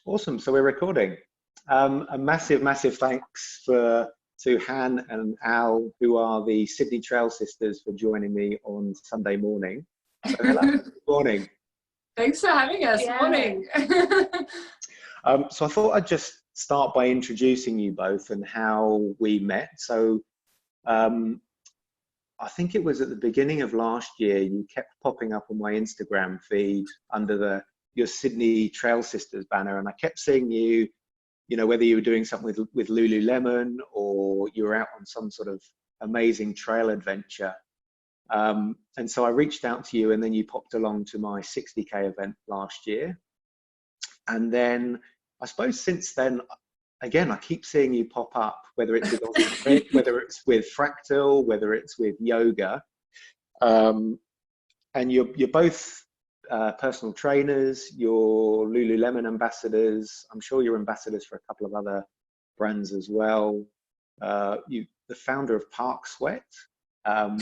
Awesome. So we're recording. A massive thanks to Han and Al, who are the Sydney Trail Sisters, for joining me on Sunday morning. So hello. Good morning. Thanks for having us. Yeah. Morning. So I thought I'd just start by introducing you both and how we met. So I think it was at the beginning of last year, you kept popping up on my Instagram feed under your Sydney Trail Sisters banner, and I kept seeing you, whether you were doing something with Lululemon or you were out on some sort of amazing trail adventure. And so I reached out to you, and then you popped along to my 60K event last year. And then I suppose since then, again, I keep seeing you pop up, whether it's with Osmotic, whether it's with Fractal, whether it's with yoga. And you're both personal trainers, you're Lululemon ambassadors. I'm sure you're ambassadors for a couple of other brands as well. You're the founder of Park Sweat,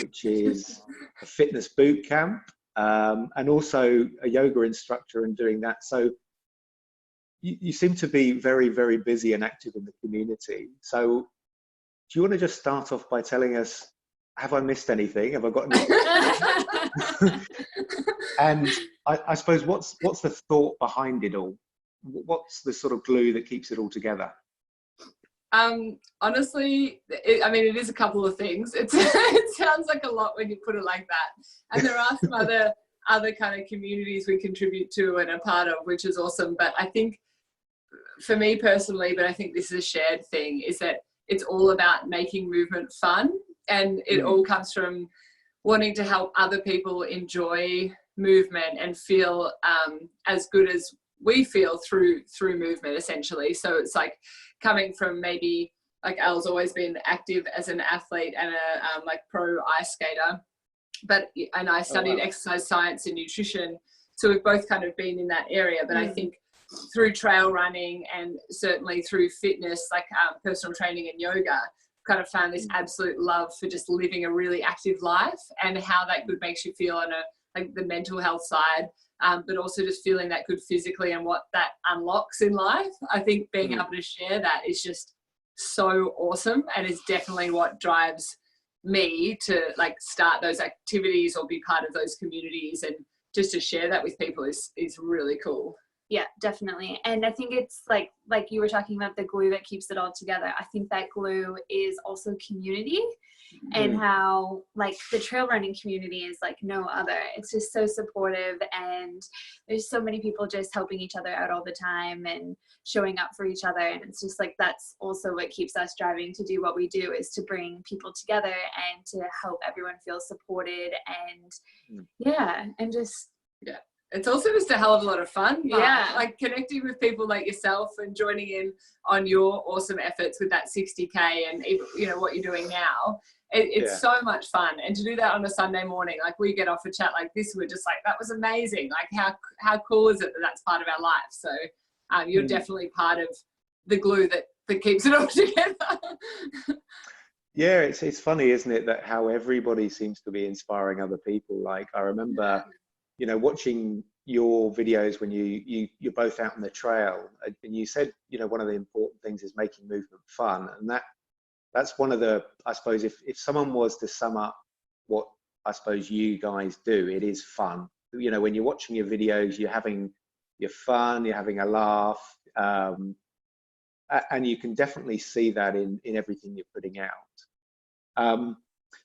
which is a fitness boot camp, and also a yoga instructor and doing that. So you seem to be very busy and active in the community. So do you want to just start off by telling us, have I missed anything? Have I got anything? And I suppose what's the thought behind it all? What's the sort of glue that keeps it all together? Honestly, it is a couple of things. It sounds like a lot when you put it like that. And there are some other kind of communities we contribute to and are part of, which is awesome. But I think for me personally, but I think this is a shared thing, is that it's all about making movement fun. And it all comes from wanting to help other people enjoy movement and feel as good as we feel through movement, essentially. So it's like coming from maybe, like Al's always been active as an athlete and a like pro ice skater, and I studied exercise science and nutrition. So we've both kind of been in that area. But I think through trail running and certainly through fitness, like personal training and yoga, kind of found this absolute love for just living a really active life and how that good makes you feel on like the mental health side, but also just feeling that good physically and what that unlocks in life. I think being able to share that is just so awesome, and is definitely what drives me to like start those activities or be part of those communities, and just to share that with people is really cool. Yeah, definitely. And I think it's like you were talking about the glue that keeps it all together. I think that glue is also community, and how like the trail running community is like no other. It's just so supportive, and there's so many people just helping each other out all the time and showing up for each other. And it's just like, that's also what keeps us driving to do what we do, is to bring people together and to help everyone feel supported and It's also just a hell of a lot of fun. Yeah. Like connecting with people like yourself and joining in on your awesome efforts with that 60K and even, what you're doing now. It's so much fun. And to do that on a Sunday morning, like we get off a chat like this, we're just like, that was amazing. Like how cool is it that that's part of our life? So you're definitely part of the glue that keeps it all together. Yeah, it's funny, isn't it, that how everybody seems to be inspiring other people. Like I remember, watching your videos when you're both out on the trail, and you said, one of the important things is making movement fun. And that's one of the, I suppose, if someone was to sum up what I suppose you guys do, it is fun. When you're watching your videos, you're having your fun, you're having a laugh, and you can definitely see that in everything you're putting out.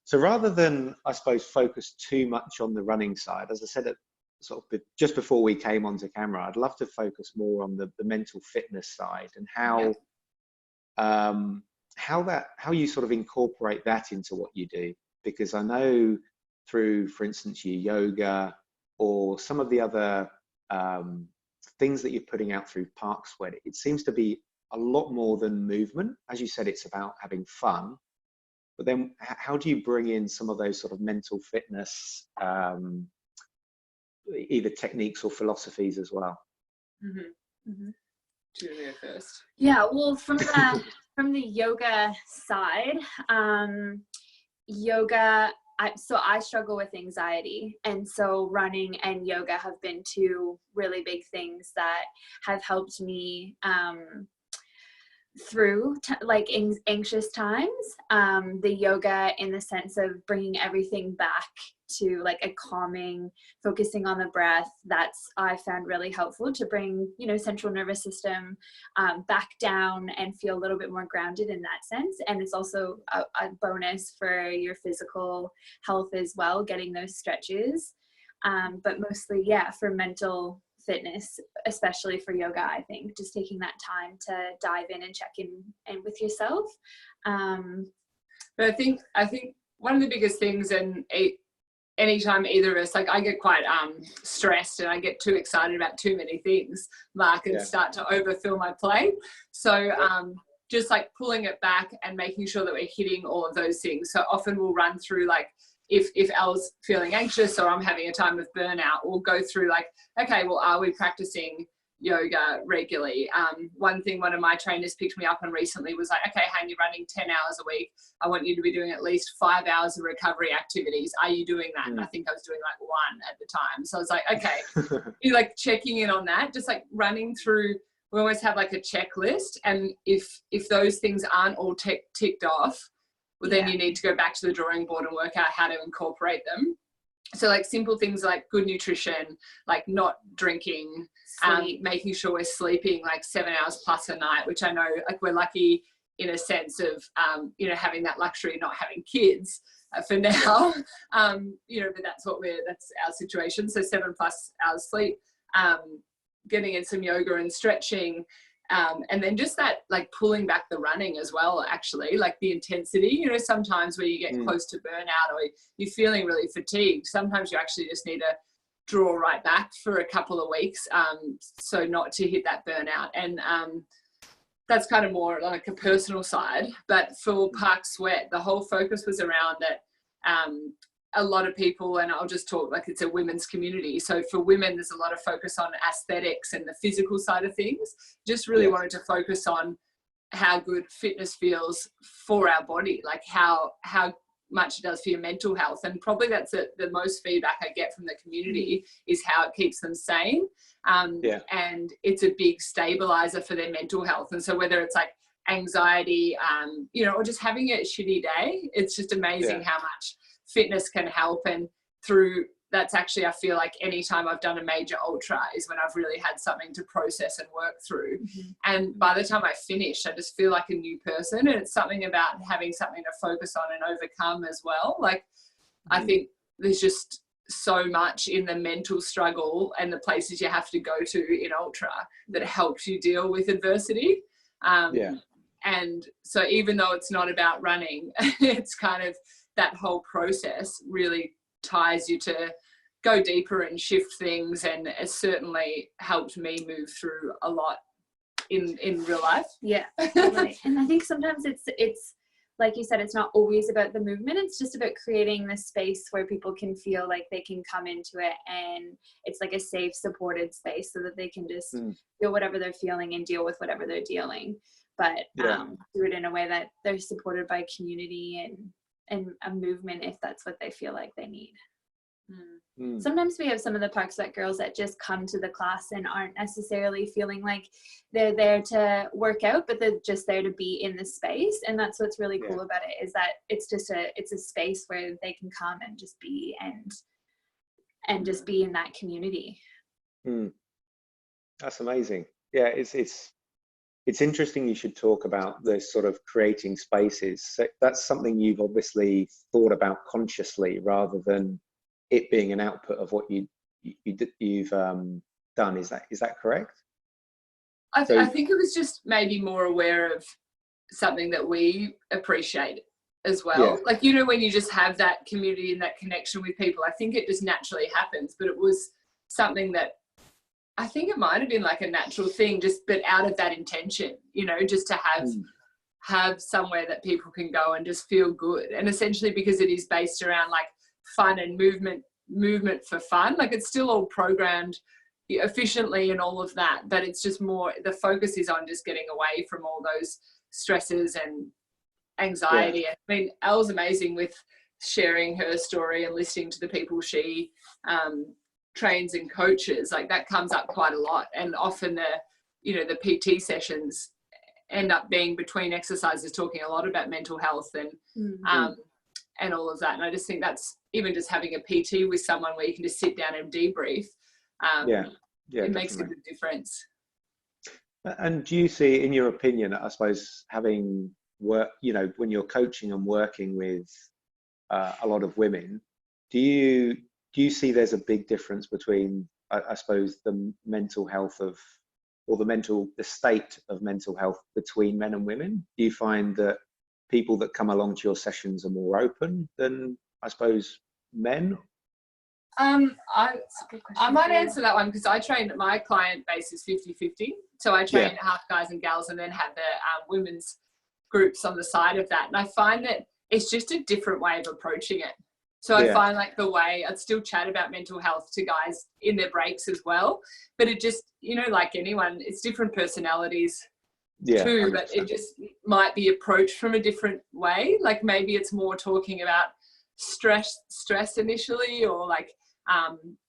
So rather than, I suppose, focus too much on the running side, as I said just before we came onto camera, I'd love to focus more on the mental fitness side, and how you sort of incorporate that into what you do. Because I know through, for instance, your yoga or some of the other things that you're putting out through Park Sweat, it seems to be a lot more than movement. As you said, it's about having fun. But then how do you bring in some of those sort of mental fitness, either techniques or philosophies as well? Julia first. Yeah, well, from the yoga side, yoga I struggle with anxiety, and so running and yoga have been two really big things that have helped me through like anxious times. The yoga in the sense of bringing everything back to like a calming, focusing on the breath, that's I found really helpful to bring, you know, central nervous system back down and feel a little bit more grounded in that sense. And it's also a bonus for your physical health as well, getting those stretches, but mostly, yeah, for mental fitness, especially for yoga, I think just taking that time to dive in and check in and with yourself. But I think one of the biggest things, and anytime either of us, like I get quite stressed and I get too excited about too many things, Mark, and start to overfill my plate. So just like pulling it back and making sure that we're hitting all of those things. So often we'll run through, like, if Elle's feeling anxious or I'm having a time of burnout, we'll go through like, okay, well, are we practicing yoga regularly? One thing one of my trainers picked me up on recently was like, okay, Han, you're running 10 hours a week. I want you to be doing at least 5 hours of recovery activities. Are you doing that? And I think I was doing like 1 at the time. So I was like, okay, you're like checking in on that, just like running through. We always have like a checklist. And if those things aren't all ticked off, well, then you need to go back to the drawing board and work out how to incorporate them. So like simple things like good nutrition, like not drinking, making sure we're sleeping like 7 hours plus a night, which I know like we're lucky in a sense of, you know, having that luxury of not having kids for now, you know, but that's our situation. So 7+ hours sleep, getting in some yoga and stretching, and then just that like pulling back the running as well, actually, like the intensity, you know, sometimes where you get close to burnout or you're feeling really fatigued, sometimes you actually just need to draw right back for a couple of weeks, so not to hit that burnout. And that's kind of more like a personal side. But for Park Sweat, the whole focus was around that a lot of people, and I'll just talk like it's a women's community. So for women, there's a lot of focus on aesthetics and the physical side of things. Just really wanted to focus on how good fitness feels for our body, like how much it does for your mental health. And probably that's the most feedback I get from the community is how it keeps them sane. And it's a big stabilizer for their mental health. And so whether it's like anxiety, you know, or just having a shitty day, it's just amazing how much fitness can help. And through that's actually, I feel like anytime I've done a major ultra is when I've really had something to process and work through. And by the time I finish, I just feel like a new person. And it's something about having something to focus on and overcome as well. Like I think there's just so much in the mental struggle and the places you have to go to in ultra that helps you deal with adversity. And so even though it's not about running, it's kind of that whole process really ties you to go deeper and shift things, and it certainly helped me move through a lot in real life. Right. And I think sometimes it's like you said, it's not always about the movement, it's just about creating the space where people can feel like they can come into it, and it's like a safe, supported space so that they can just feel whatever they're feeling and deal with whatever they're dealing, but do it in a way that they're supported by community and a movement if that's what they feel like they need. Sometimes we have some of the Park Sweat girls that just come to the class and aren't necessarily feeling like they're there to work out, but they're just there to be in the space. And that's what's really cool about it, is that it's a space where they can come and just be and just be in that community. That's amazing. Yeah, it's interesting you should talk about this sort of creating spaces. So that's something you've obviously thought about consciously rather than it being an output of what you've done. Is that correct? I think it was just maybe more aware of something that we appreciate as well. Like, you know, when you just have that community and that connection with people, I think it just naturally happens. But it was something that I think it might have been like a natural thing, just but out of that intention, you know, just to have somewhere that people can go and just feel good. And essentially because it is based around like fun and movement for fun, like it's still all programmed efficiently and all of that, but it's just more, the focus is on just getting away from all those stresses and anxiety. I mean, Elle's amazing with sharing her story and listening to the people she trains and coaches, like that comes up quite a lot. And often the PT sessions end up being between exercises talking a lot about mental health and all of that. And I just think that's, even just having a PT with someone where you can just sit down and debrief, it makes a good difference. And do you see, in your opinion, I suppose, having work, when you're coaching and working with a lot of women, do you see there's a big difference between, I suppose, the mental health of, or the state of mental health between men and women? Do you find that people that come along to your sessions are more open than, I suppose, men? I might answer that one, because I train, my client base is 50-50. So I train half guys and gals, and then have the women's groups on the side of that. And I find that it's just a different way of approaching it. So I find like the way I'd still chat about mental health to guys in their breaks as well, but it just, like anyone, it's different personalities too, 100%. But it just might be approached from a different way. Like maybe it's more talking about stress initially, or like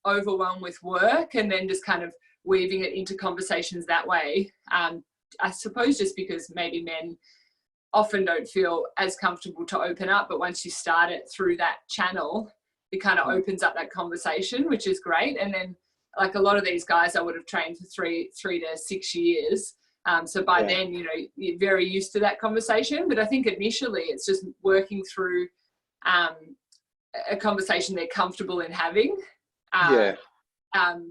overwhelm with work, and then just kind of weaving it into conversations that way. I suppose just because maybe men often don't feel as comfortable to open up, but once you start it through that channel, it kind of opens up that conversation, which is great. And then like a lot of these guys I would have trained for three to 6 years. So by then, you're very used to that conversation. But I think initially it's just working through a conversation they're comfortable in having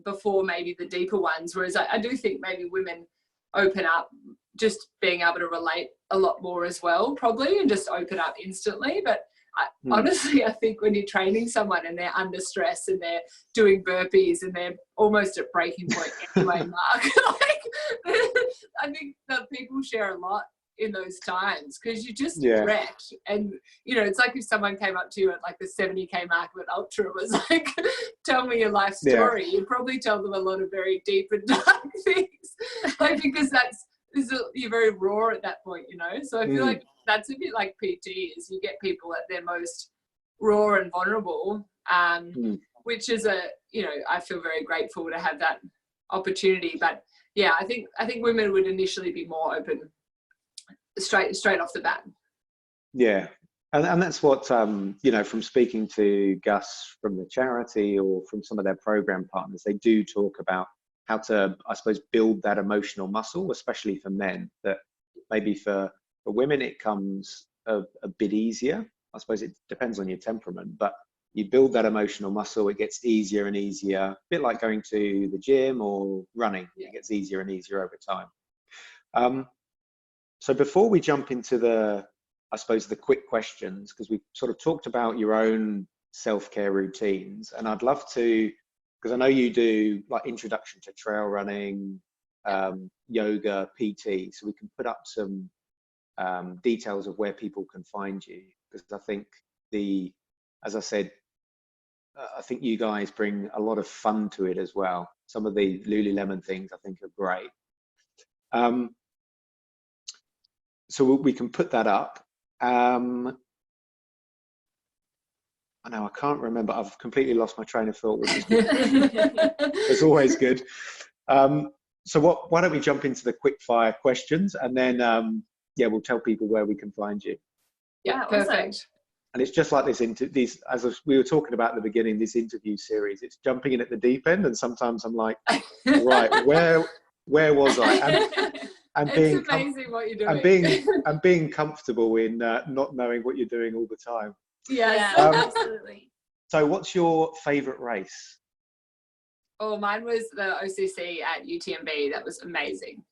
before maybe the deeper ones. Whereas I do think maybe women open up just being able to relate a lot more as well, probably, and just open up instantly. But honestly, I think when you're training someone and they're under stress and they're doing burpees and they're almost at breaking point anyway, Mark, I think that people share a lot in those times, because you just wrecked. And it's like if someone came up to you at like the 70k mark of an ultra, was like, tell me your life story, you'd probably tell them a lot of very deep and dark things, like, because you're very raw at that point, so I feel like that's a bit like PT, is you get people at their most raw and vulnerable, which is I feel very grateful to have that opportunity. But I think women would initially be more open straight off the bat. And that's what from speaking to Gus from the charity, or from some of their program partners, they do talk about how to, I suppose, build that emotional muscle, especially for men. That maybe for women it comes a bit easier. I suppose it depends on your temperament, but you build that emotional muscle, it gets easier and easier, a bit like going to the gym or running. It gets easier and easier over time. So before we jump into the quick questions, because we sort of talked about your own self-care routines, and I'd love to, because I know you do like introduction to trail running, yoga, PT, so we can put up some details of where people can find you, because I think as I said, I think you guys bring a lot of fun to it as well. Some of the Lululemon things I think are great. So we can put that up. I know I can't remember. I've completely lost my train of thought, which is good. It's always good. So why don't we jump into the quick fire questions, and then we'll tell people where we can find you. Yeah, perfect. Awesome. And it's just like these, as we were talking about at the beginning, this interview series, it's jumping in at the deep end, and sometimes I'm like, right, where was I? And it's amazing what you're doing. And being comfortable in not knowing what you're doing all the time. Yes. Absolutely. So what's your favorite race? Oh, mine was the OCC at UTMB. That was amazing.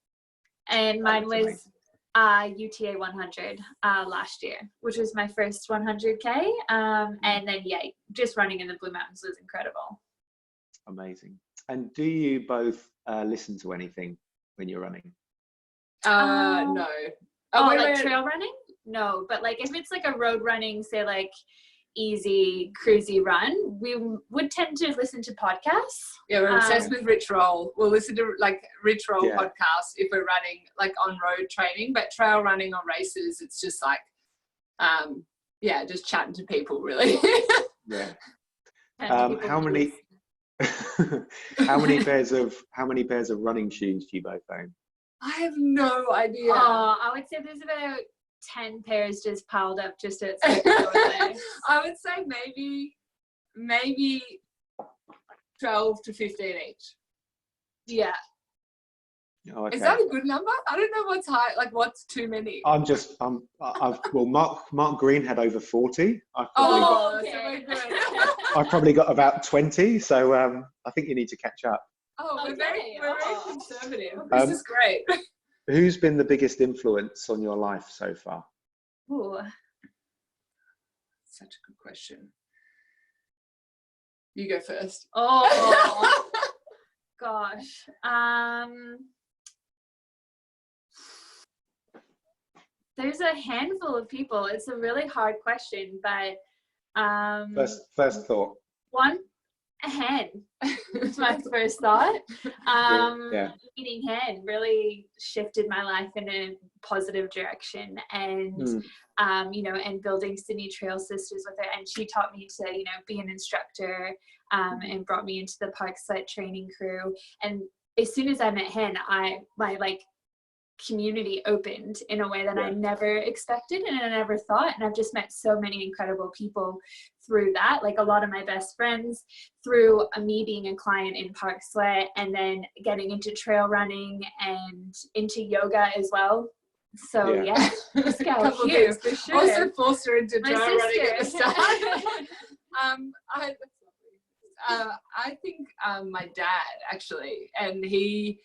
And mine was UTA 100 last year, which was my first 100k. And then just running in the Blue Mountains was incredible. Amazing. And do you both listen to anything when you're running? No. Trail running? No, but like if it's like a road running, say like easy cruisy run, we would tend to listen to podcasts. Yeah, we're obsessed with Rich Roll. We'll listen to like Rich Roll podcasts if we're running like on road training, but trail running or races, it's just like yeah, just chatting to people, really. Yeah. And How many how many pairs of running shoes do you both own? I have no idea. I would say there's about 10 pairs just piled up just outside the door there. I would say maybe 12 to 15 each. Yeah. Oh, okay. Is that a good number? I don't know what's high, like what's too many. Well, Mark Green had over 40. Okay. Okay. So we're good. I've probably got about 20, so I think you need to catch up. Oh, we're Okay. very conservative. This is great. Who's been the biggest influence on your life so far? Ooh. Such a good question. You go first. Oh, gosh. There's a handful of people. It's a really hard question, but First thought. one, a hen was my first thought. Yeah. Eating hen really shifted my life in a positive direction, and you know, and building Sydney Trail Sisters with her, and she taught me to, you know, be an instructor, and brought me into the Park Sweat training crew. And as soon as I met hen, my like community opened in a way that I never expected and I never thought. And I've just met so many incredible people through that, like a lot of my best friends through me being a client in Park Sweat, and then getting into trail running and into yoga as well. So yeah, this gal here for sure. Also forced her into My trail running at the sister. start. I think my dad actually, and he's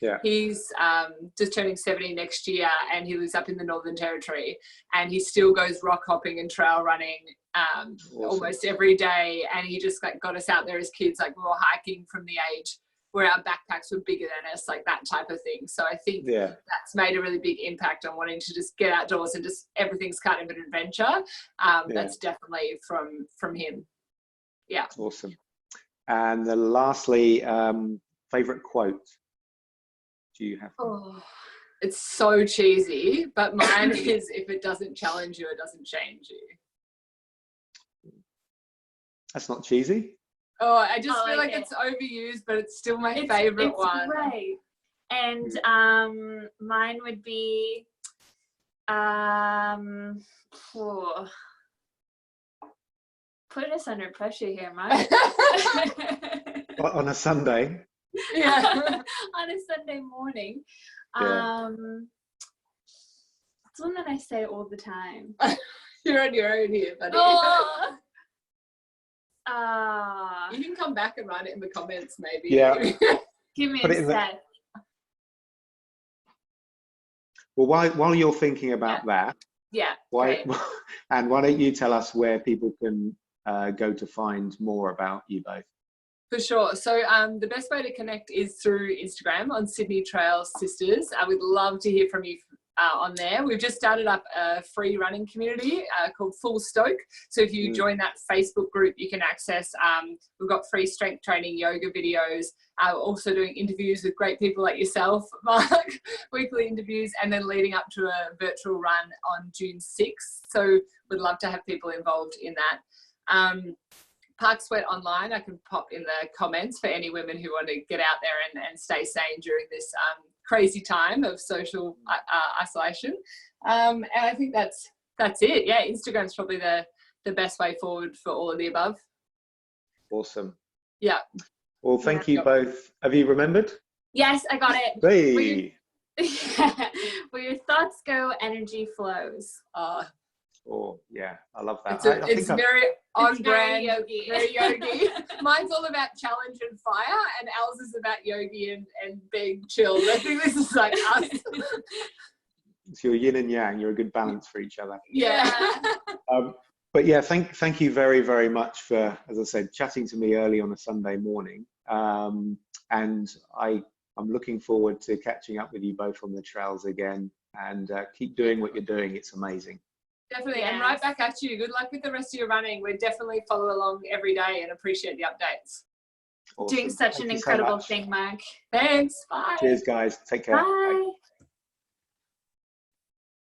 just turning 70 next year, and he lives up in the Northern Territory, and he still goes rock hopping and trail running Awesome. almost every day. And he just like got us out there as kids, like we were hiking from the age where our backpacks were bigger than us, like that type of thing. So I think that's made a really big impact on wanting to just get outdoors and just everything's kind of an adventure. That's definitely from him. Yeah. Awesome. And then lastly, favorite quote do you have? Oh, it's so cheesy, but mine is, if it doesn't challenge you, it doesn't change you. That's not cheesy. Oh, I just feel like it's overused, but it's still my favorite one. Right. And mine would be put us under pressure here, Mike. On a Sunday. Yeah. On a Sunday morning. Yeah. It's one that I say all the time. You're on your own here, buddy. You can come back and write it in the comments, maybe. Yeah. Give me Put a it in sec. Well, while you're thinking about that, why don't you tell us where people can go to find more about you both? For sure. So the best way to connect is through Instagram on Sydney Trail Sisters. I would love to hear from you on there. We've just started up a free running community called Full Stoke. So if you join that Facebook group, you can access, we've got free strength training, yoga videos, also doing interviews with great people like yourself, Mark, weekly interviews, and then leading up to a virtual run on June 6th. So we'd love to have people involved in that. Park Sweat Online, I can pop in the comments for any women who want to get out there and stay sane during this crazy time of social isolation. And I think that's it. Yeah, Instagram's probably the best way forward for all of the above. Awesome. Yeah. Well, thank you both. Have you remembered? Yes, I got it. Hey. Where your thoughts go, energy flows. Oh, yeah, I love that. It's very on brand, yogi. very yogi. Mine's all about challenge and fire, and ours is about yogi and being chilled. I think this is like us. It's your yin and yang. You're a good balance for each other. Yeah. But yeah, thank you very, very much for, as I said, chatting to me early on a Sunday morning. And I'm looking forward to catching up with you both on the trails again, and keep doing what you're doing. It's amazing. Definitely. Yes. And right back at you. Good luck with the rest of your running. We'll definitely follow along every day and appreciate the updates. Awesome. Doing such Thank an you so incredible much. thing, Mark. Thanks. Bye. Cheers, guys. Take care. Bye.